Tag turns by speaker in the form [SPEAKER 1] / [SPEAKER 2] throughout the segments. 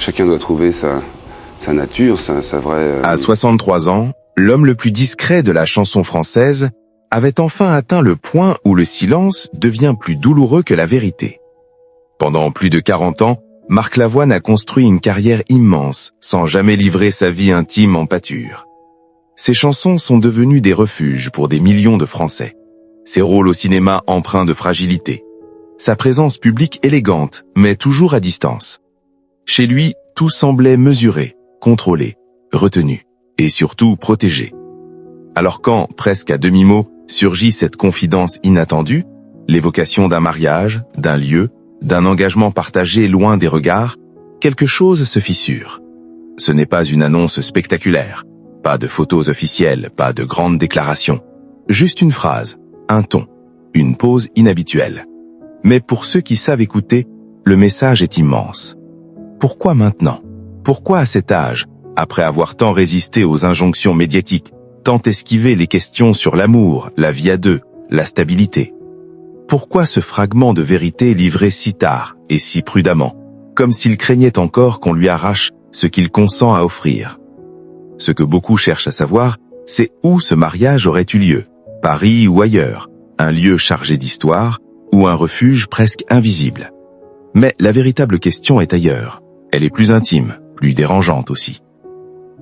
[SPEAKER 1] Chacun doit trouver sa nature, sa vraie...
[SPEAKER 2] À 63 ans, l'homme le plus discret de la chanson française avait enfin atteint le point où le silence devient plus douloureux que la vérité. Pendant plus de 40 ans, Marc Lavoine a construit une carrière immense, sans jamais livrer sa vie intime en pâture. Ses chansons sont devenues des refuges pour des millions de Français. Ses rôles au cinéma empreints de fragilité. Sa présence publique élégante, mais toujours à distance. Chez lui, tout semblait mesuré, contrôlé, retenu, et surtout protégé. Alors quand, presque à demi-mot, surgit cette confidence inattendue, l'évocation d'un mariage, d'un lieu, d'un engagement partagé loin des regards, quelque chose se fissure. Ce n'est pas une annonce spectaculaire, pas de photos officielles, pas de grandes déclarations. Juste une phrase, un ton, une pause inhabituelle. Mais pour ceux qui savent écouter, le message est immense. Pourquoi maintenant? Pourquoi à cet âge, après avoir tant résisté aux injonctions médiatiques, tant esquivé les questions sur l'amour, la vie à deux, la stabilité? Pourquoi ce fragment de vérité livré si tard et si prudemment, comme s'il craignait encore qu'on lui arrache ce qu'il consent à offrir? Ce que beaucoup cherchent à savoir, c'est où ce mariage aurait eu lieu, Paris ou ailleurs, un lieu chargé d'histoire ou un refuge presque invisible. Mais la véritable question est ailleurs. Elle est plus intime, plus dérangeante aussi.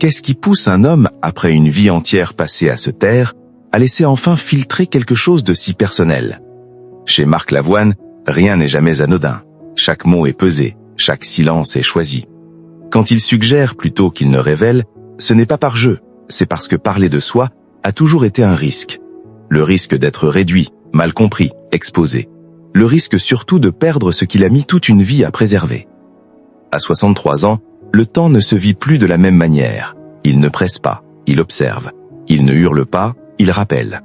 [SPEAKER 2] Qu'est-ce qui pousse un homme, après une vie entière passée à se taire, à laisser enfin filtrer quelque chose de si personnel? Chez Marc Lavoine, rien n'est jamais anodin. Chaque mot est pesé, chaque silence est choisi. Quand il suggère plutôt qu'il ne révèle, ce n'est pas par jeu, c'est parce que parler de soi a toujours été un risque. Le risque d'être réduit, mal compris, exposé. Le risque surtout de perdre ce qu'il a mis toute une vie à préserver. À 63 ans, le temps ne se vit plus de la même manière. Il ne presse pas, il observe. Il ne hurle pas, il rappelle.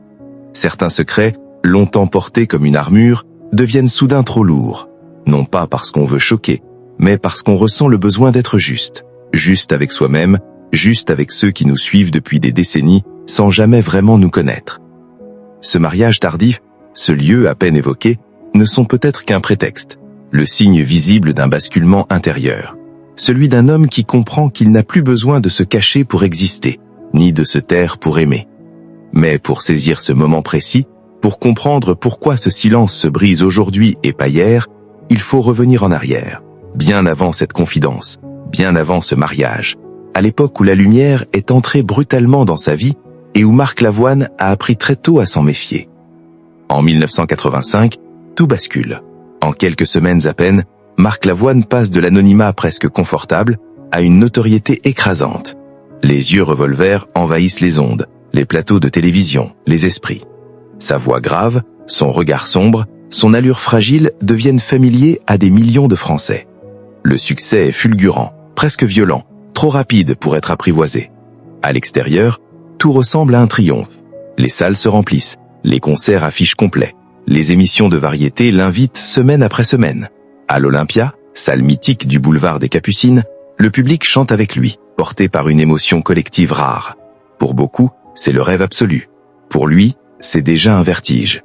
[SPEAKER 2] Certains secrets, longtemps portés comme une armure, deviennent soudain trop lourds. Non pas parce qu'on veut choquer, mais parce qu'on ressent le besoin d'être juste. Juste avec soi-même, juste avec ceux qui nous suivent depuis des décennies, sans jamais vraiment nous connaître. Ce mariage tardif, ce lieu à peine évoqué, ne sont peut-être qu'un prétexte, le signe visible d'un basculement intérieur. Celui d'un homme qui comprend qu'il n'a plus besoin de se cacher pour exister, ni de se taire pour aimer. Mais pour saisir ce moment précis, pour comprendre pourquoi ce silence se brise aujourd'hui et pas hier, il faut revenir en arrière, bien avant cette confidence, bien avant ce mariage, à l'époque où la lumière est entrée brutalement dans sa vie et où Marc Lavoine a appris très tôt à s'en méfier. En 1985, tout bascule. En quelques semaines à peine, Marc Lavoine passe de l'anonymat presque confortable à une notoriété écrasante. Les yeux revolvers envahissent les ondes, les plateaux de télévision, les esprits. Sa voix grave, son regard sombre, son allure fragile deviennent familiers à des millions de Français. Le succès est fulgurant, presque violent, trop rapide pour être apprivoisé. À l'extérieur, tout ressemble à un triomphe. Les salles se remplissent, les concerts affichent complets. Les émissions de variété l'invitent semaine après semaine. À l'Olympia, salle mythique du boulevard des Capucines, le public chante avec lui, porté par une émotion collective rare. Pour beaucoup, c'est le rêve absolu. Pour lui, c'est déjà un vertige.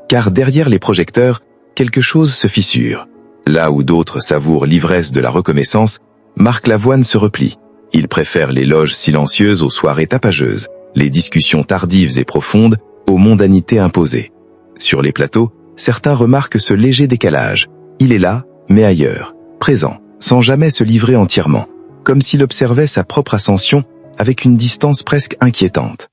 [SPEAKER 2] Car derrière les projecteurs, quelque chose se fissure. Là où d'autres savourent l'ivresse de la reconnaissance, Marc Lavoine se replie. Il préfère les loges silencieuses aux soirées tapageuses, les discussions tardives et profondes aux mondanités imposées. Sur les plateaux, certains remarquent ce léger décalage. Il est là, mais ailleurs, présent, sans jamais se livrer entièrement, comme s'il observait sa propre ascension avec une distance presque inquiétante.